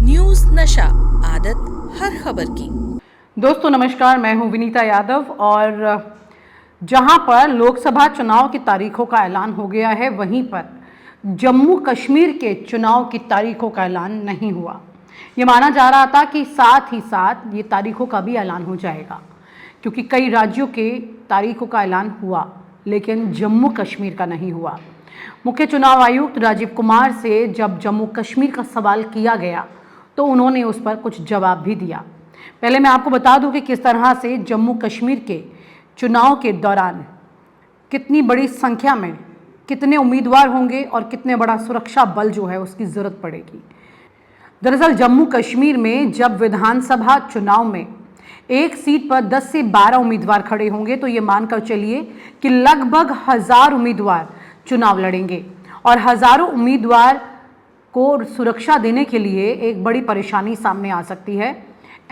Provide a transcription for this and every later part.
News नशा, आदत हर खबर की। दोस्तों नमस्कार, मैं हूं विनीता यादव और जहां पर लोकसभा चुनाव की तारीखों का ऐलान हो गया है, वहीं पर जम्मू कश्मीर के चुनाव की तारीखों का ऐलान नहीं हुआ। ये माना जा रहा था कि साथ ही साथ ये तारीखों का भी ऐलान हो जाएगा, क्योंकि कई राज्यों के तारीखों का ऐलान हुआ लेकिन जम्मू कश्मीर का नहीं हुआ। मुख्य चुनाव आयुक्त राजीव कुमार से जब जम्मू कश्मीर का सवाल किया गया तो उन्होंने उस पर कुछ जवाब भी दिया। पहले मैं आपको बता दूं कि किस तरह से जम्मू कश्मीर के चुनाव के दौरान कितनी बड़ी संख्या में कितने उम्मीदवार होंगे और कितने बड़ा सुरक्षा बल जो है उसकी ज़रूरत पड़ेगी। दरअसल जम्मू कश्मीर में जब विधानसभा चुनाव में एक सीट पर 10 से 12 उम्मीदवार खड़े होंगे तो ये मानकर चलिए कि लगभग 1000 उम्मीदवार चुनाव लड़ेंगे और हज़ारों उम्मीदवार को सुरक्षा देने के लिए एक बड़ी परेशानी सामने आ सकती है।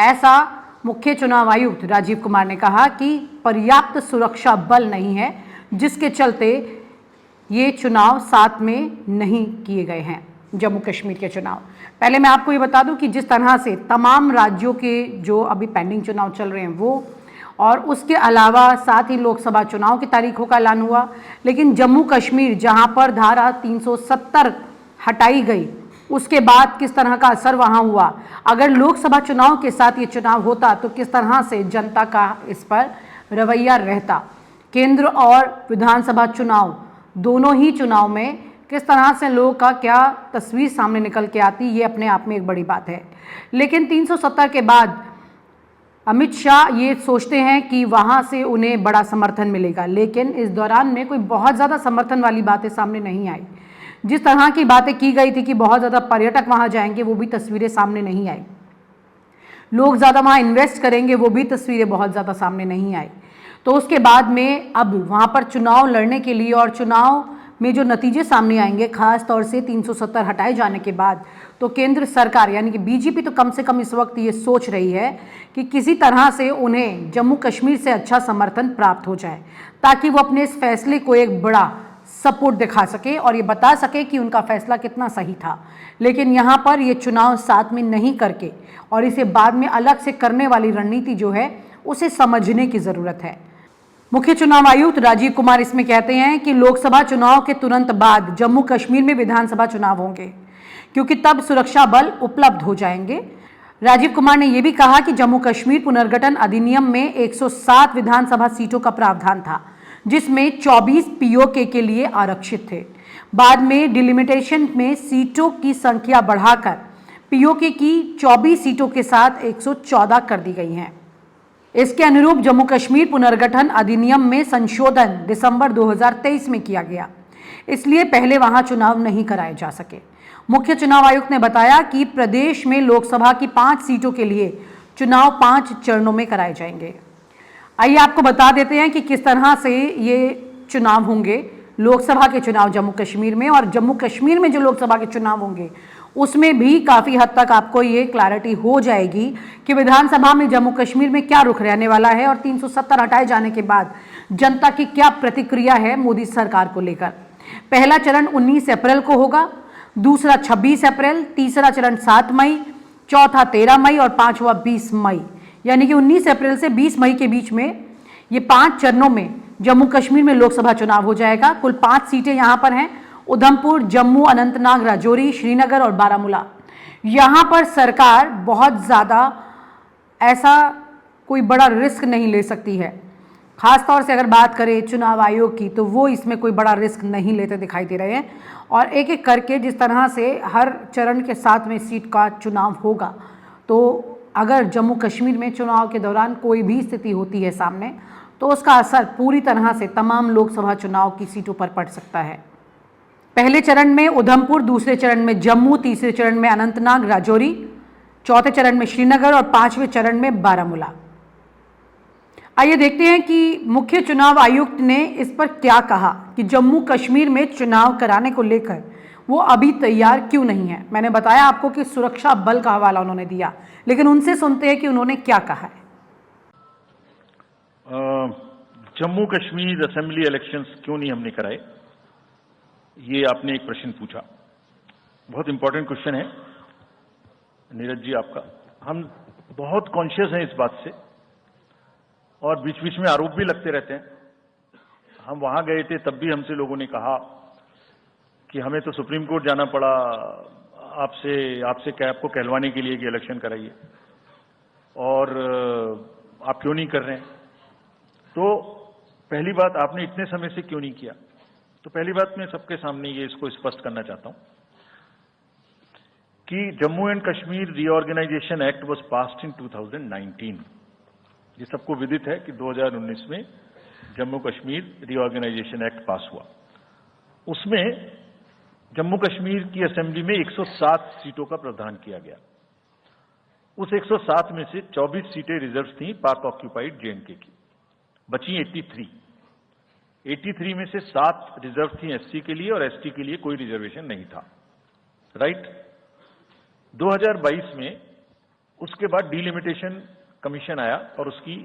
ऐसा मुख्य चुनाव आयुक्त राजीव कुमार ने कहा कि पर्याप्त सुरक्षा बल नहीं है, जिसके चलते ये चुनाव साथ में नहीं किए गए हैं जम्मू कश्मीर के चुनाव। पहले मैं आपको ये बता दूं कि जिस तरह से तमाम राज्यों के जो अभी पेंडिंग चुनाव चल रहे हैं वो, और उसके अलावा साथ ही लोकसभा चुनाव की तारीखों का ऐलान हुआ, लेकिन जम्मू कश्मीर जहां पर धारा 370 हटाई गई उसके बाद किस तरह का असर वहां हुआ, अगर लोकसभा चुनाव के साथ ये चुनाव होता तो किस तरह से जनता का इस पर रवैया रहता। केंद्र और विधानसभा चुनाव दोनों ही चुनाव में किस तरह से लोगों का क्या तस्वीर सामने निकल के आती, ये अपने आप में एक बड़ी बात है। लेकिन 370 के बाद अमित शाह ये सोचते हैं कि वहाँ से उन्हें बड़ा समर्थन मिलेगा, लेकिन इस दौरान में कोई बहुत ज़्यादा समर्थन वाली बातें सामने नहीं आई। जिस तरह की बातें की गई थी कि बहुत ज़्यादा पर्यटक वहाँ जाएंगे, वो भी तस्वीरें सामने नहीं आई। लोग ज़्यादा वहाँ इन्वेस्ट करेंगे, वो भी तस्वीरें बहुत ज़्यादा सामने नहीं आई। तो उसके बाद में अब वहाँ पर चुनाव लड़ने के लिए और चुनाव में जो नतीजे सामने आएंगे, खास तौर से 370 हटाए जाने के बाद, तो केंद्र सरकार यानी कि बीजेपी तो कम से कम इस वक्त ये सोच रही है कि किसी तरह से उन्हें जम्मू कश्मीर से अच्छा समर्थन प्राप्त हो जाए, ताकि वो अपने इस फैसले को एक बड़ा सपोर्ट दिखा सके और ये बता सके कि उनका फैसला कितना सही था। लेकिन यहाँ पर ये चुनाव साथ में नहीं करके और इसे बाद में अलग से करने वाली रणनीति जो है उसे समझने की ज़रूरत है। मुख्य चुनाव आयुक्त राजीव कुमार इसमें कहते हैं कि लोकसभा चुनाव के तुरंत बाद जम्मू कश्मीर में विधानसभा चुनाव होंगे, क्योंकि तब सुरक्षा बल उपलब्ध हो जाएंगे। राजीव कुमार ने यह भी कहा कि जम्मू कश्मीर पुनर्गठन अधिनियम में 107 विधानसभा सीटों का प्रावधान था, जिसमें 24 पीओके के लिए आरक्षित थे। बाद में डिलिमिटेशन में सीटों की संख्या बढ़ाकर पीओके की 24 सीटों के साथ 114 कर दी गई हैं। इसके अनुरूप जम्मू कश्मीर पुनर्गठन अधिनियम में संशोधन दिसंबर 2023 में किया गया, इसलिए पहले वहां चुनाव नहीं कराए जा सके। मुख्य चुनाव आयुक्त ने बताया कि प्रदेश में लोकसभा की 5 सीटों के लिए चुनाव 5 चरणों में कराए जाएंगे। आइए आपको बता देते हैं कि किस तरह से ये चुनाव होंगे, लोकसभा के चुनाव जम्मू कश्मीर में, और जम्मू कश्मीर में जो लोकसभा के चुनाव होंगे उसमें भी काफ़ी हद तक आपको ये क्लैरिटी हो जाएगी कि विधानसभा में जम्मू कश्मीर में क्या रुख रहने वाला है और 370 हटाए जाने के बाद जनता की क्या प्रतिक्रिया है मोदी सरकार को लेकर। पहला चरण 19 अप्रैल को होगा, दूसरा 26 अप्रैल, तीसरा चरण 7 मई, चौथा 13 मई और पांचवा 20 मई, यानी कि 19 अप्रैल से 20 मई के बीच में ये 5 चरणों में जम्मू कश्मीर में लोकसभा चुनाव हो जाएगा। कुल 5 सीटें यहाँ पर हैं, उधमपुर, जम्मू, अनंतनाग, राजौरी, श्रीनगर और बारामूला। यहाँ पर सरकार बहुत ज़्यादा ऐसा कोई बड़ा रिस्क नहीं ले सकती है। खास तौर से अगर बात करें चुनाव आयोग की, तो वो इसमें कोई बड़ा रिस्क नहीं लेते दिखाई दे रहे हैं, और एक एक करके जिस तरह से हर चरण के साथ में सीट का चुनाव होगा, तो अगर जम्मू कश्मीर में चुनाव के दौरान कोई भी स्थिति होती है सामने, तो उसका असर पूरी तरह से तमाम लोकसभा चुनाव की सीटों पर पड़ सकता है। पहले चरण में उधमपुर, दूसरे चरण में जम्मू, तीसरे चरण में अनंतनाग, राजौरी, चौथे चरण में श्रीनगर और 5वें चरण में बारामूला। आइए देखते हैं कि मुख्य चुनाव आयुक्त ने इस पर क्या कहा कि जम्मू कश्मीर में चुनाव कराने को लेकर वो अभी तैयार क्यों नहीं है। मैंने बताया आपको कि सुरक्षा बल का हवाला उन्होंने दिया, लेकिन उनसे सुनते हैं कि उन्होंने क्या कहा है। जम्मू कश्मीर असेंबली इलेक्शंस क्यों नहीं हमने कराए, ये आपने एक प्रश्न पूछा, बहुत इंपॉर्टेंट क्वेश्चन है। नीरज जी आपका। हम बहुत कॉन्शियस हैं इस बात से और बीच बीच में आरोप भी लगते रहते हैं। हम वहां गए थे तब भी हमसे लोगों ने कहा कि हमें तो सुप्रीम कोर्ट जाना पड़ा आपसे क्या आपको कहलवाने के लिए कि इलेक्शन कराइए और आप क्यों नहीं कर रहे हैं। तो पहली बात, आपने इतने समय से क्यों नहीं किया। तो पहली बात मैं सबके सामने ये इसको स्पष्ट करना चाहता हूं कि Jammu and Kashmir reorganisation act was passed in 2019। ये सबको विदित है कि 2019 में Jammu Kashmir reorganisation act pass हुआ। उसमें जम्मू कश्मीर की असेंबली में 107 सीटों का प्रावधान किया गया। उस 107 में से 24 सीटें रिजर्व थीं पाक ऑक्यूपाइड जेएंडके की, बची 83 में से 7 रिजर्व थी एससी के लिए और एसटी के लिए कोई रिजर्वेशन नहीं था। राइट। 2022 में उसके बाद डिलिमिटेशन कमीशन आया और उसकी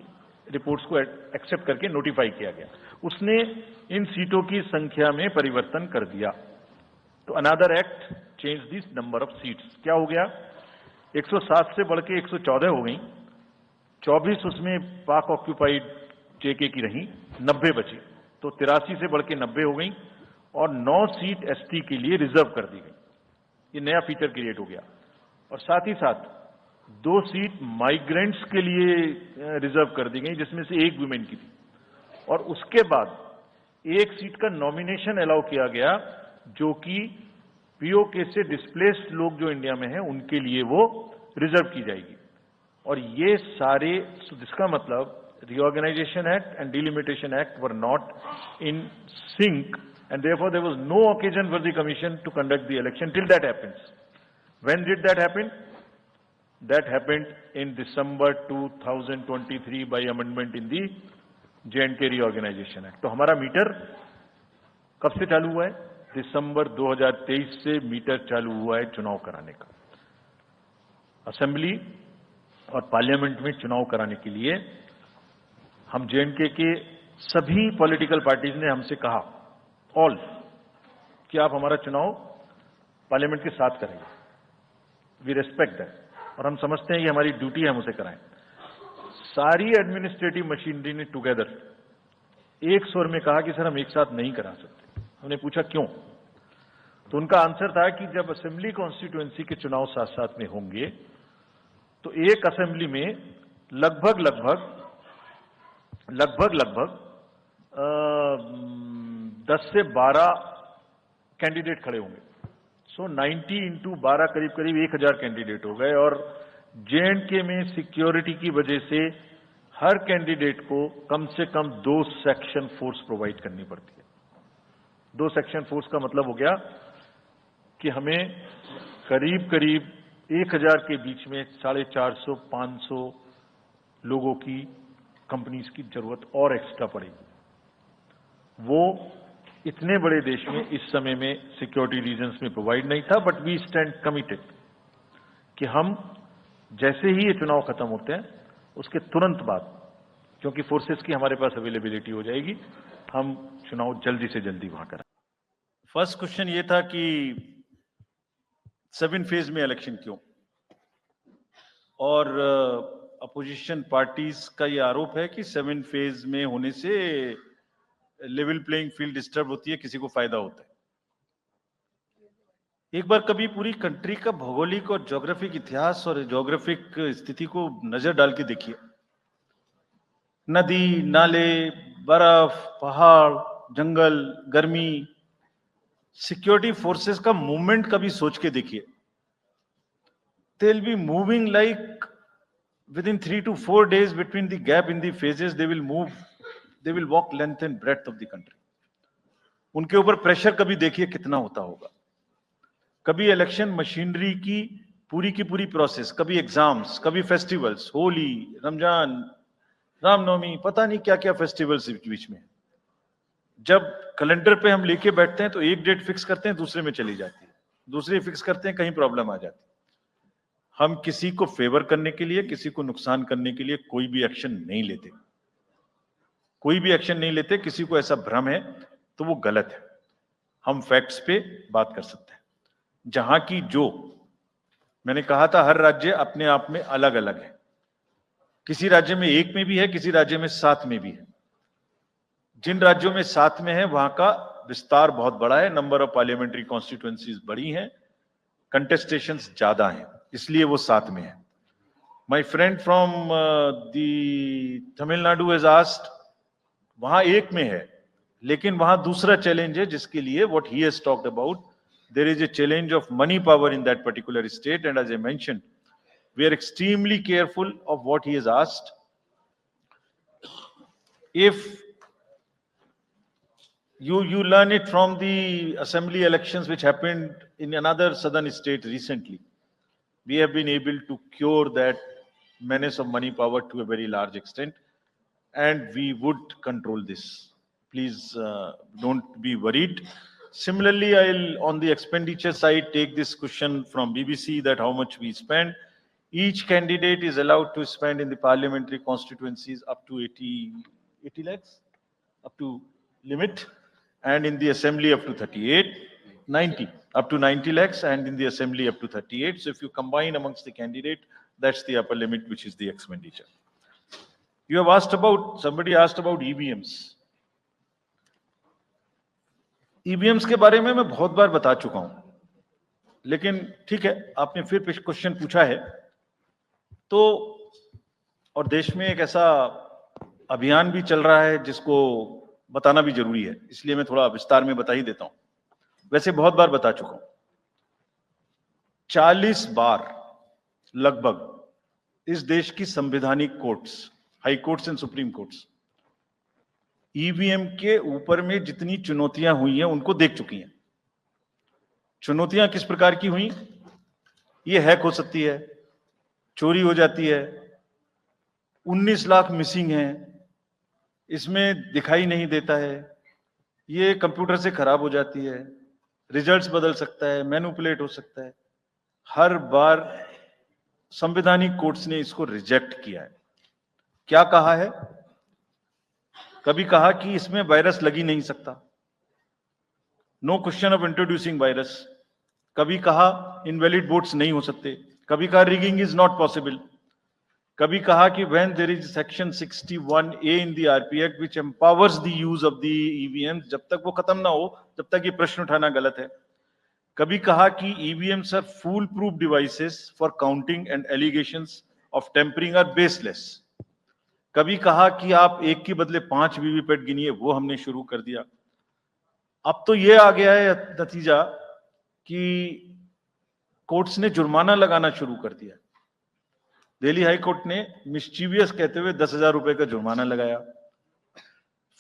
रिपोर्ट्स को एक्सेप्ट करके नोटिफाई किया गया। उसने इन सीटों की संख्या में परिवर्तन कर दिया। तो another act change this number of seats. क्या हो गया, 107 से बढ़ के 114 हो गई, 24 उसमें पाक ऑक्यूपाइड जेके की रही, 90 बची, तो 83 से बढ़ के 90 हो गई और 9 सीट एसटी के लिए रिजर्व कर दी गई। ये नया फीचर क्रिएट हो गया। और साथ ही साथ 2 सीट माइग्रेंट्स के लिए रिजर्व कर दी गई, जिसमें से 1 वुमेन की थी। और उसके बाद 1 सीट का नॉमिनेशन अलाउ किया गया, जो कि पीओके से डिस्प्लेस्ड लोग जो इंडिया में हैं उनके लिए वो रिजर्व की जाएगी। और ये सारे, जिसका मतलब Reorganization Act and Delimitation Act were not in sync, and therefore there was no occasion for the Commission to conduct the election till that happens. When did that happen? That happened in December 2023 by amendment in the J&K Reorganization Act. तो हमारा metre कब से चालू हुआ है? दिसंबर 2023 से metre चालू हुआ है चुनाव कराने का। असेंबली और पार्लियामेंट में चुनाव कराने के लिए हम जेएंडके के सभी पॉलिटिकल पार्टीज ने हमसे कहा, ऑल, कि आप हमारा चुनाव पार्लियामेंट के साथ करेंगे। वी रेस्पेक्ट दैट और हम समझते हैं कि हमारी ड्यूटी है हम उसे कराएं। सारी एडमिनिस्ट्रेटिव मशीनरी ने टुगेदर एक स्वर में कहा कि सर हम एक साथ नहीं करा सकते। हमने पूछा क्यों, तो उनका आंसर था कि जब असेंबली कॉन्स्टिट्यूएंसी के चुनाव साथ साथ में होंगे तो एक असेंबली में लगभग 10 से 12 कैंडिडेट खड़े होंगे। सो 90 इंटू 12 करीब 1000 कैंडिडेट हो गए। और जेएंडके में सिक्योरिटी की वजह से हर कैंडिडेट को कम से कम 2 सेक्शन फोर्स प्रोवाइड करनी पड़ती है। 2 सेक्शन फोर्स का मतलब हो गया कि हमें करीब 1000 के बीच में 450-500 लोगों की कंपनीज की जरूरत और एक्स्ट्रा पड़ेगी। वो इतने बड़े देश में इस समय में सिक्योरिटी रीजंस में प्रोवाइड नहीं था। बट वी स्टैंड कमिटेड कि हम जैसे ही ये चुनाव खत्म होते हैं उसके तुरंत बाद, क्योंकि फोर्सेस की हमारे पास अवेलेबिलिटी हो जाएगी, हम चुनाव जल्दी से जल्दी वहां कराएं। फर्स्ट क्वेश्चन ये था कि 7 फेज में इलेक्शन क्यों, और अपोजिशन पार्टीज का ये आरोप है कि 7 फेज में होने से लेवल प्लेइंग फील्ड डिस्टर्ब होती है, किसी को फायदा होता है। एक बार कभी पूरी कंट्री का भौगोलिक और ज्योग्राफिक इतिहास और ज्योग्राफिक स्थिति को नजर डाल के देखिए। नदी, नाले, बर्फ, पहाड़, जंगल, गर्मी, सिक्योरिटी फोर्सेस का मूवमेंट कभी सोच के देखिए। They will be moving like within 3 to 4 days between the gap in the phases, they will walk length and breadth of the country. उनके ऊपर प्रेशर कभी देखिए कितना होता होगा। कभी इलेक्शन मशीनरी की पूरी प्रोसेस, कभी एग्जाम्स, कभी फेस्टिवल्स, होली, रमजान, रामनवमी, पता नहीं क्या क्या फेस्टिवल्स बीच में। जब कैलेंडर पे हम लेके बैठते हैं तो एक डेट फिक्स करते हैं, दूसरे में चली जाती है, दूसरी फिक्स करते हैं, कहीं प्रॉब्लम आ जाती है। हम किसी को फेवर करने के लिए, किसी को नुकसान करने के लिए कोई भी एक्शन नहीं लेते, किसी को ऐसा भ्रम है तो वो गलत है। हम फैक्ट्स पे बात कर सकते हैं। जहां की जो मैंने कहा था हर राज्य अपने आप में अलग अलग है, किसी राज्य में 1 में भी है, किसी राज्य में 7 में भी है। जिन राज्यों में 7 में है वहां का विस्तार बहुत बड़ा है, नंबर ऑफ पार्लियामेंट्री कॉन्स्टिट्यूएंसीज बड़ी हैं, कंटेस्टेशंस ज्यादा हैं, इसलिए वो 7 में है। My friend from the Tamil Nadu has asked, वहां 1 में है, लेकिन वहां दूसरा चैलेंज है जिसके लिए what he has talked about, there is a challenge of money power in that particular state, and as I mentioned we are extremely careful of what he has asked. If you learn it from the assembly elections which happened in another southern state recently, we have been able to cure that menace of money power to a very large extent, and we would control this. Please don't be worried. Similarly, I'll on the expenditure side take this question from BBC that how much we spend. Each candidate is allowed to spend in the parliamentary constituencies up to 80 lakhs, up to limit, and in the assembly up to 90, up to 90 lakhs, and in the assembly up to 38. So if you combine amongst the candidate, that's the upper limit, which is the expenditure. You have asked about, somebody asked about EVMs. EVMs के बारे में मैं बहुत बार बता चुका हूं, लेकिन ठीक है, आपने फिर क्वेश्चन पूछा है तो, और देश में एक ऐसा अभियान भी चल रहा है जिसको बताना भी जरूरी है, इसलिए मैं थोड़ा विस्तार में बता ही देता हूं। वैसे बहुत बार बता चुका हूं, 40 बार लगभग इस देश की संवैधानिक courts, high courts and supreme courts EVM के ऊपर में जितनी चुनौतियां हुई हैं उनको देख चुकी हैं। चुनौतियां किस प्रकार की हुई? ये हैक हो सकती है, चोरी हो जाती है, 19 लाख मिसिंग हैं, इसमें दिखाई नहीं देता है, ये कंप्यूटर से खराब हो जाती है, रिजल्ट्स बदल सकता है, मैनिपुलेट हो सकता है। हर बार संवैधानिक कोर्ट्स ने इसको रिजेक्ट किया है। क्या कहा है? कभी कहा कि इसमें वायरस लग ही नहीं सकता, no question of introducing virus. कभी कहा इनवैलिड वोट्स नहीं हो सकते, कभी कहा रिगिंग इज नॉट पॉसिबल, कभी कहा कि when there is section 61A in the RP act which empowers the use of the EVM, जब तक वो खत्म ना हो तब तक ये प्रश्न उठाना गलत है। कभी कहा कि EVMs are foolproof devices for counting and allegations of tampering are baseless. कभी कहा कि आप 1 के बदले 5 वीवीपैट गिनिए, वो हमने शुरू कर दिया। अब तो ये आ गया है नतीजा कि कोर्ट्स ने जुर्माना लगाना शुरू कर दिया। दिल्ली हाई कोर्ट ने मिस्चीवियस कहते हुए 10,000 रुपए का जुर्माना लगाया,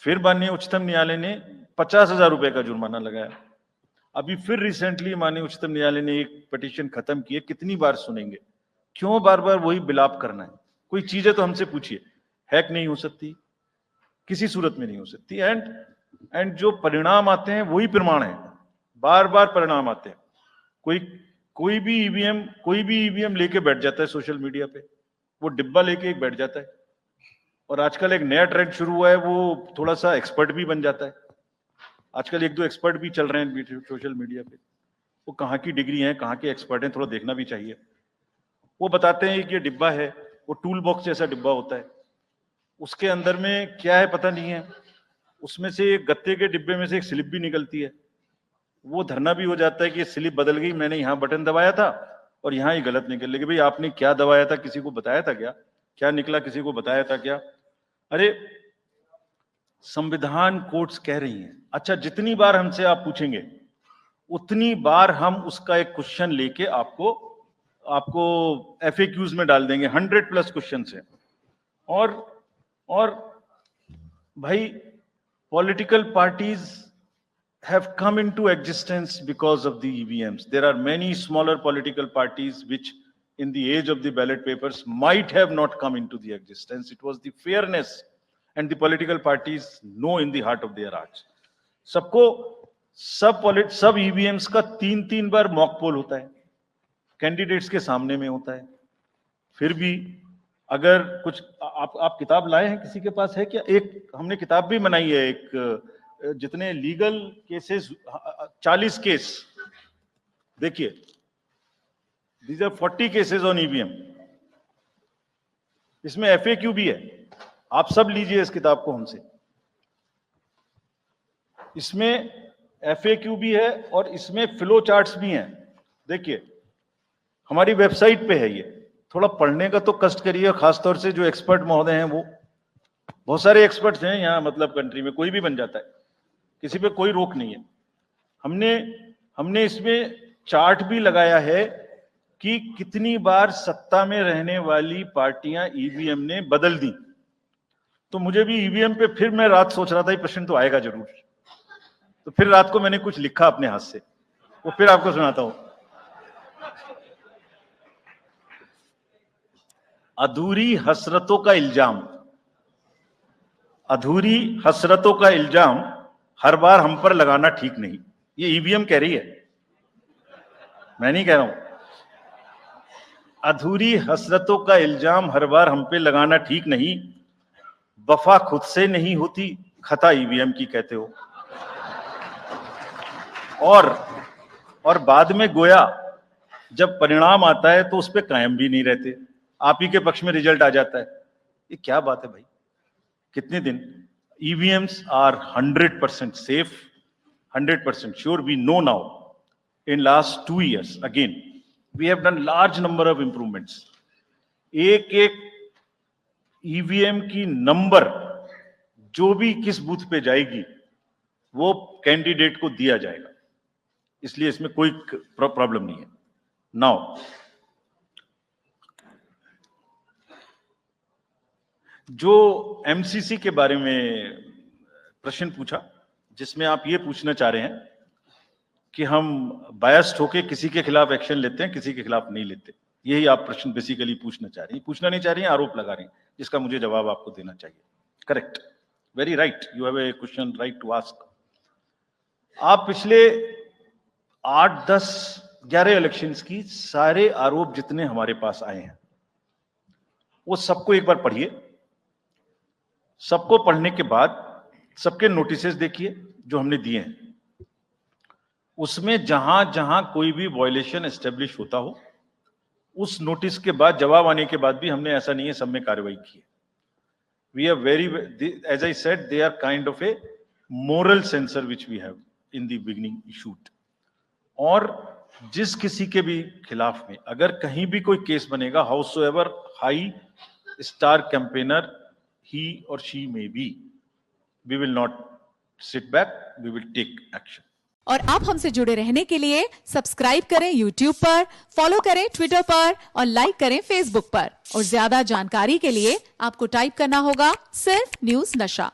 फिर माननीय उच्चतम न्यायालय ने 50,000 रुपए का जुर्माना लगाया। अभी फिर रिसेंटली माननीय उच्चतम न्यायालय ने एक पिटीशन खत्म की है। कितनी बार सुनेंगे? क्यों बार बार वही बिलाप करना है? कोई चीजें तो हमसे पूछिए। हैक नहीं हो सकती, किसी सूरत में नहीं हो सकती, एंड जो परिणाम आते हैं वही प्रमाण है, बार बार परिणाम आते हैं। कोई भी ईवीएम लेके बैठ जाता है सोशल मीडिया पे, वो डिब्बा लेके एक बैठ जाता है, और आजकल एक नया ट्रेंड शुरू हुआ है, वो थोड़ा सा एक्सपर्ट भी बन जाता है। आजकल 1-2 एक्सपर्ट भी चल रहे हैं सोशल मीडिया पे, वो कहाँ की डिग्री है, कहाँ के एक्सपर्ट हैं, थोड़ा देखना भी चाहिए। वो बताते हैं कि ये डिब्बा है, वो टूल बॉक्स जैसा डिब्बा होता है, उसके अंदर में क्या है पता नहीं है, उसमें से एक गत्ते के डिब्बे में से एक स्लिप भी निकलती है। वो धरना भी हो जाता है कि ये स्लिप बदल गई, मैंने यहाँ बटन दबाया था और यहाँ ही गलत निकल गई। भाई आपने क्या दबाया था, किसी को बताया था क्या? क्या निकला, किसी को बताया था क्या? अरे संविधान कोर्ट्स कह रही हैं। अच्छा, जितनी बार हमसे आप पूछेंगे उतनी बार हम उसका एक क्वेश्चन लेके आपको FAQs में डाल देंगे। 100+ क्वेश्चन है। और भाई political parties have come into existence because of the EVMs. There are many smaller political parties which in the age of the ballot papers might have not come into the existence. It was the fairness and the political parties know in the heart of their hearts. सब EVMs का 3-3 बार mock poll होता है, candidates के सामने में होता है। फिर भी अगर कुछ आप किताब लाए हैं, किसी के पास है क्या? एक हमने किताब भी बनाई है, एक जितने लीगल केसेस, 40 केस। देखिए, These are 40 cases on EVM. इसमें FAQ भी है, आप सब लीजिए इस किताब को हमसे। इसमें FAQ भी है और इसमें फ्लो चार्ट्स भी हैं। देखिए हमारी वेबसाइट पे है ये, थोड़ा पढ़ने का तो कष्ट करिए, खासतौर से जो एक्सपर्ट महोदय हैं, वो बहुत सारे एक्सपर्ट्स हैं यहाँ, मतलब कंट्री में कोई भी बन जाता है, किसी पे कोई रोक नहीं है। हमने इसमें चार्ट भी लगाया है कि कितनी बार सत्ता में रहने वाली पार्टियां ईवीएम ने बदल दी। तो मुझे भी ईवीएम पे फिर मैं रात सोच रहा था ये प्रश्न तो आएगा जरूर, तो फिर रात को मैंने कुछ लिखा अपने हाथ से, वो फिर आपको सुनाता हूं। अधूरी हसरतों का इल्जाम, अधूरी हसरतों का इल्जाम हर बार हम पर लगाना ठीक नहीं। ये ईवीएम कह रही है, मैं नहीं कह रहा हूं। अधूरी हसरतों का इल्जाम हर बार हम पे लगाना ठीक नहीं, वफा खुद से नहीं होती, खता ईवीएम की कहते हो। और बाद में गोया जब परिणाम आता है तो उस पे कायम भी नहीं रहते, आप ही के पक्ष में रिजल्ट आ जाता है। ये क्या बात है भाई, कितने दिन? EVMs are 100% safe, 100% sure. We know now, in last 2 years, again, we have done large number of improvements. एक EVM की नंबर जो भी किस बूथ पे जाएगी वो कैंडिडेट को दिया जाएगा, इसलिए इसमें कोई प्रॉब्लम नहीं है। नाउ जो MCC के बारे में प्रश्न पूछा, जिसमें आप ये पूछना चाह रहे हैं कि हम बायस्ड होके किसी के खिलाफ एक्शन लेते हैं, किसी के खिलाफ नहीं लेते, यही आप प्रश्न बेसिकली पूछना चाह रही हैं। पूछना नहीं चाह रही हैं, आरोप लगा रही हैं, जिसका मुझे जवाब आपको देना चाहिए। Correct, very right, you have a question right to ask. आप पिछले 8, 10, 11 इलेक्शंस की सारे आरोप जितने हमारे पास आए हैं वो सबको एक बार पढ़िए। सबको पढ़ने के बाद सबके नोटिसेस देखिए जो हमने दिए हैं, उसमें जहां जहां कोई भी वायलेशन एस्टेब्लिश होता हो, उस नोटिस के बाद, जवाब आने के बाद भी हमने, ऐसा नहीं है सब में कार्रवाई की है। We are very, as I said, they are kind of a moral censor which we have in the beginning issued. और जिस किसी के भी खिलाफ में अगर कहीं भी कोई केस बनेगा, however high star campaigner he or she may be, we will not sit back, we will take action. और आप हमसे जुड़े रहने के लिए सब्सक्राइब करें YouTube पर, फॉलो करें Twitter पर और लाइक करें Facebook पर। और ज्यादा जानकारी के लिए आपको टाइप करना होगा सिर्फ न्यूज़ नशा।